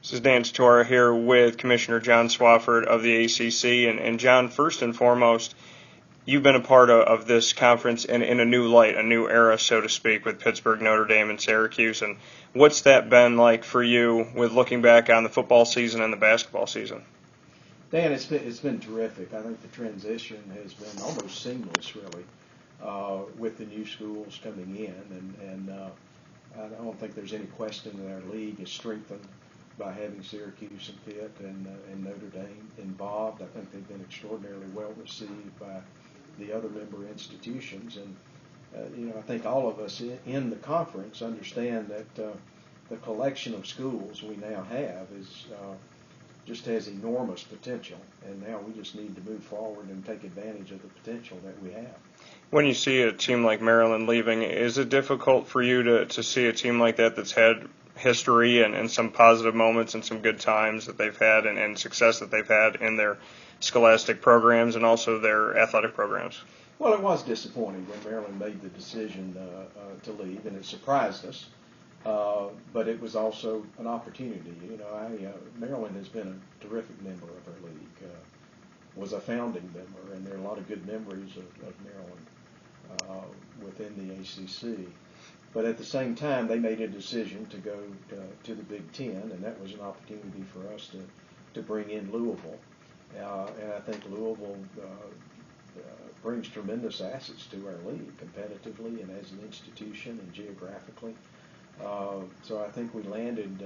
This is Dan Tortora here with Commissioner John Swofford of the ACC. And John, first and foremost, you've been a part of this conference in a new light, a new era, so to speak, with Pittsburgh, Notre Dame, and Syracuse. And what's that been like for you with looking back on the football season and the basketball season? Dan, it's been terrific. I think the transition has been almost seamless, really, with the new schools coming in. And I don't think there's any question that our league is strengthened by having Syracuse and Pitt and Notre Dame involved. I think they've been extraordinarily well received by the other member institutions. And, I think all of us in the conference understand that the collection of schools we now have just has enormous potential, and now we just need to move forward and take advantage of the potential that we have. When you see a team like Maryland leaving, is it difficult for you to see a team like that that's had history and some positive moments and some good times that they've had and success that they've had in their scholastic programs and also their athletic programs? Well, it was disappointing when Maryland made the decision to leave, and it surprised us. But it was also an opportunity. Maryland has been a terrific member of our league, was a founding member, and there are a lot of good memories of Maryland within the ACC. But at the same time, they made a decision to go to the Big Ten, and that was an opportunity for us to bring in Louisville. And I think Louisville brings tremendous assets to our league competitively and as an institution and geographically. So I think we landed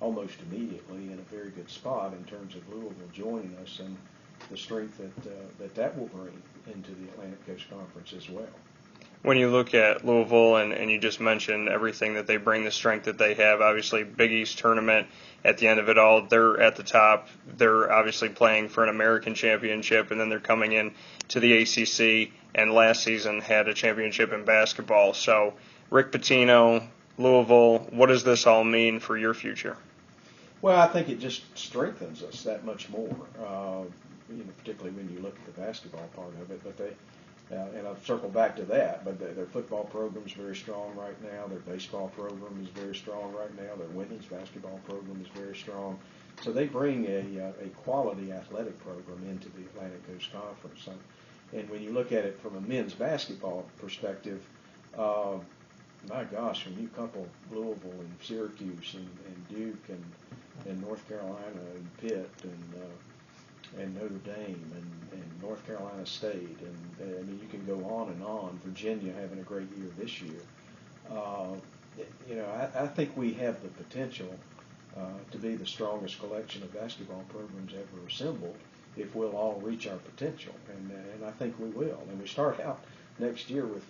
almost immediately in a very good spot in terms of Louisville joining us and the strength that will bring into the Atlantic Coast Conference as well. When you look at Louisville, and you just mentioned everything that they bring, the strength that they have, obviously Big East tournament at the end of it all, they're at the top. They're obviously playing for an American championship, and then they're coming in to the ACC, and last season had a championship in basketball. So Rick Pitino, Louisville, what does this all mean for your future? Well, I think it just strengthens us that much more, particularly when you look at the basketball part of it. But and I'll circle back to that, but their football program is very strong right now. Their baseball program is very strong right now. Their women's basketball program is very strong. So they bring a quality athletic program into the Atlantic Coast Conference. And when you look at it from a men's basketball perspective, my gosh, when you couple Louisville and Syracuse and Duke and North Carolina and Pitt and Notre Dame and North Carolina State, and I mean you can go on and on. Virginia having a great year this year. I think we have the potential to be the strongest collection of basketball programs ever assembled if we'll all reach our potential, and I think we will. And we start out next year with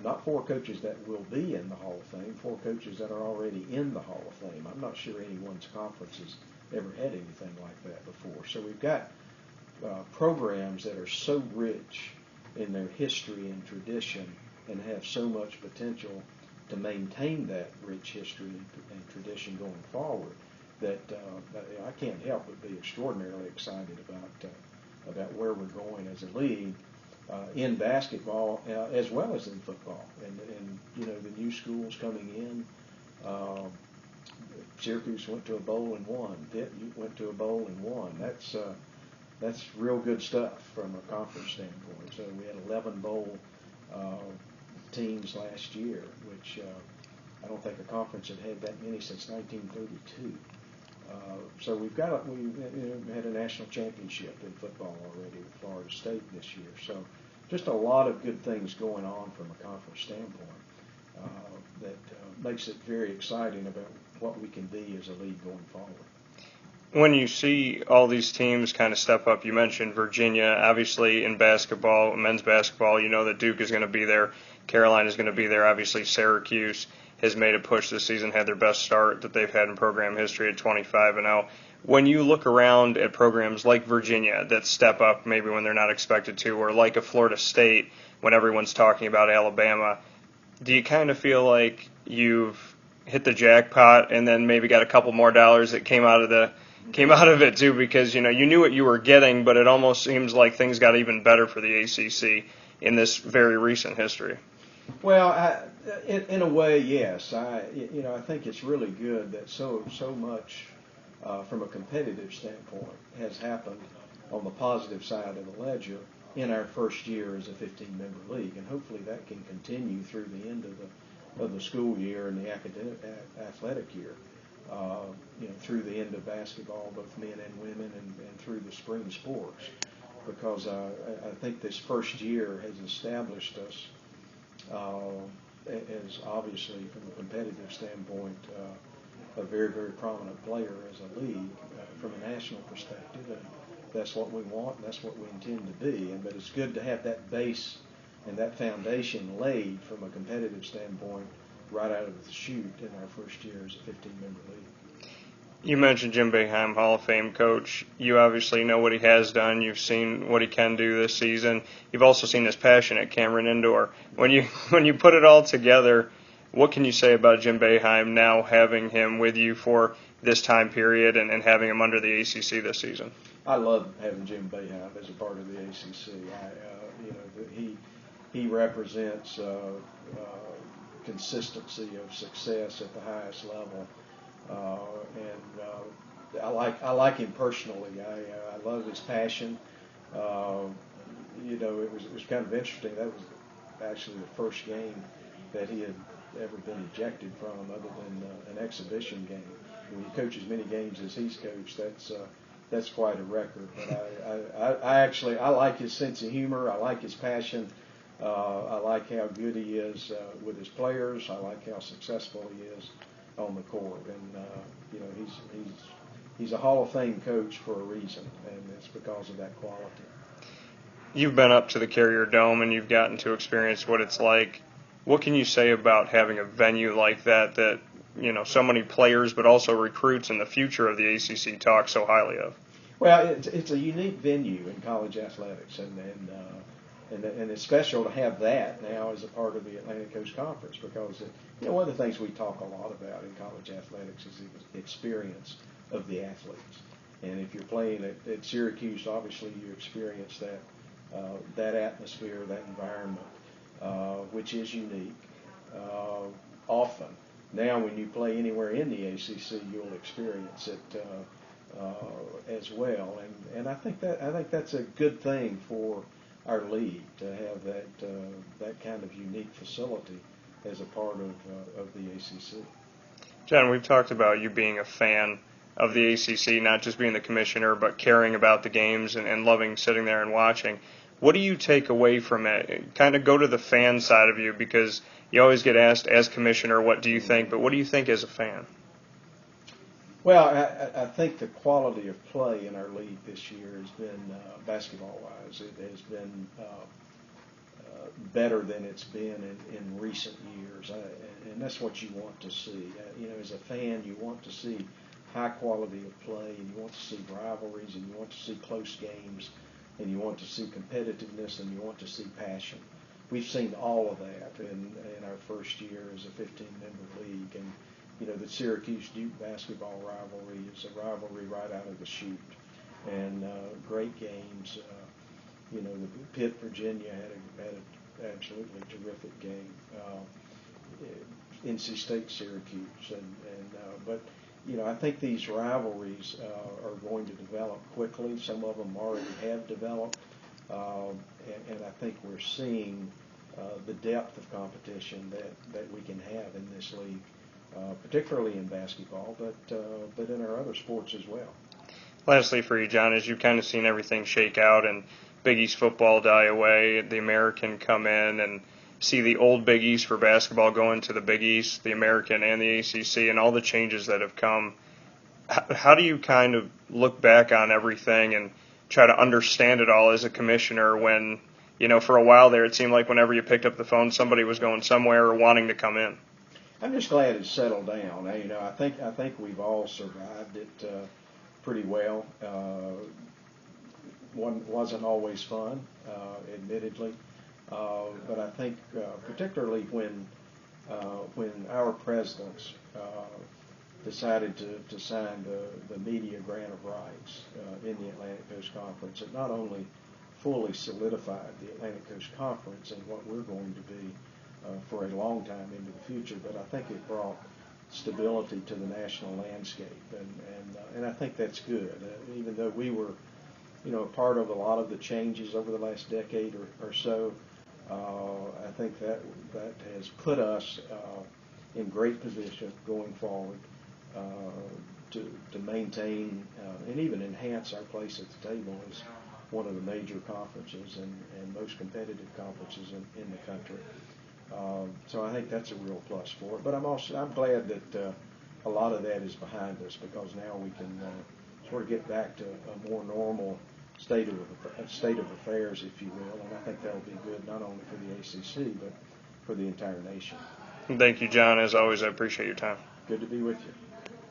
not four coaches that will be in the Hall of Fame, four coaches that are already in the Hall of Fame. I'm not sure anyone's conference has ever had anything like that before. So we've got programs that are so rich in their history and tradition and have so much potential to maintain that rich history and tradition going forward that I can't help but be extraordinarily excited about where we're going as a league. In basketball as well as in football, and the new schools coming in. Syracuse went to a bowl and won. Pitt went to a bowl and won. That's real good stuff from a conference standpoint. So we had 11 bowl teams last year, which I don't think a conference had that many since 1932. So we had a national championship in football already with Florida State this year. So just a lot of good things going on from a conference standpoint that makes it very exciting about what we can be as a league going forward. When you see all these teams kind of step up, you mentioned Virginia, obviously in basketball, men's basketball, you know that Duke is going to be there, Carolina is going to be there, obviously Syracuse has made a push this season, had their best start that they've had in program history at 25-0. When you look around at programs like Virginia that step up maybe when they're not expected to, or like a Florida State when everyone's talking about Alabama, do you kind of feel like you've hit the jackpot and then maybe got a couple more dollars that came out of it too, because you knew what you were getting, but it almost seems like things got even better for the ACC in this very recent history? Well, In a way, yes. I think it's really good that so much from a competitive standpoint has happened on the positive side of the ledger in our first year as a 15-member league, and hopefully that can continue through the end of the school year and the academic athletic year. Through the end of basketball, both men and women, and through the spring sports, because I think this first year has established us as obviously from a competitive standpoint a very, very prominent player as a league from a national perspective, and that's what we want, and that's what we intend to be. But it's good to have that base and that foundation laid from a competitive standpoint right out of the chute in our first year as a 15-member league. You mentioned Jim Boeheim, Hall of Fame coach. You obviously know what he has done. You've seen what he can do this season. You've also seen his passion at Cameron Indoor. When you put it all together, what can you say about Jim Boeheim now, having him with you for this time period and having him under the ACC this season? I love having Jim Boeheim as a part of the ACC. He represents consistency of success at the highest level. I like him personally. I love his passion. It was kind of interesting. That was actually the first game that he had ever been ejected from, other than an exhibition game. When you coach as many games as he's coached, that's quite a record. But I like his sense of humor. I like his passion. I like how good he is with his players. I like how successful he is on the court, and he's a Hall of Fame coach for a reason, and it's because of that quality. You've been up to the Carrier Dome and you've gotten to experience what it's like. What can you say about having a venue like that so many players but also recruits in the future of the ACC talk so highly of? Well, it's a unique venue in college athletics, and it's special to have that now as a part of the Atlantic Coast Conference, because one of the things we talk a lot about in college athletics is the experience of the athletes. And if you're playing at Syracuse, obviously you experience that atmosphere, that environment, which is unique. Often now, when you play anywhere in the ACC, you'll experience it as well. And I think that's a good thing for our league, to have that kind of unique facility as a part of the ACC. John, we've talked about you being a fan of the ACC, not just being the commissioner, but caring about the games and loving sitting there and watching. What do you take away from it? Kind of go to the fan side of you, because you always get asked as commissioner, what do you think? But what do you think as a fan? Well, I think the quality of play in our league this year has been, basketball-wise, it has been better than it's been in recent years, and that's what you want to see. As a fan, you want to see high quality of play, and you want to see rivalries, and you want to see close games, and you want to see competitiveness, and you want to see passion. We've seen all of that in our first year as a 15-member league, and the Syracuse-Duke basketball rivalry is a rivalry right out of the chute, and great games. The Pitt-Virginia had an absolutely terrific game. NC State-Syracuse, but I think these rivalries are going to develop quickly. Some of them already have developed, and I think we're seeing the depth of competition that we can have in this league. Particularly in basketball, but in our other sports as well. Lastly for you, John, as you've kind of seen everything shake out and Big East football die away, the American come in, and see the old Big East for basketball go into the Big East, the American and the ACC, and all the changes that have come, how do you kind of look back on everything and try to understand it all as a commissioner when, for a while there it seemed like whenever you picked up the phone somebody was going somewhere or wanting to come in? I'm just glad it's settled down. I think we've all survived it pretty well. One wasn't always fun, admittedly, but I think particularly when our presidents decided to sign the media grant of rights in the Atlantic Coast Conference, it not only fully solidified the Atlantic Coast Conference and what we're going to be for a long time into the future. But I think it brought stability to the national landscape, and I think that's good. Even though we were, part of a lot of the changes over the last decade or so, I think that has put us in great position going forward to maintain and even enhance our place at the table as one of the major conferences and most competitive conferences in the country. So I think that's a real plus for it. But I'm glad that a lot of that is behind us, because now we can sort of get back to a more normal state of affairs, if you will. And I think that'll be good not only for the ACC but for the entire nation. Thank you, John. As always, I appreciate your time. Good to be with you.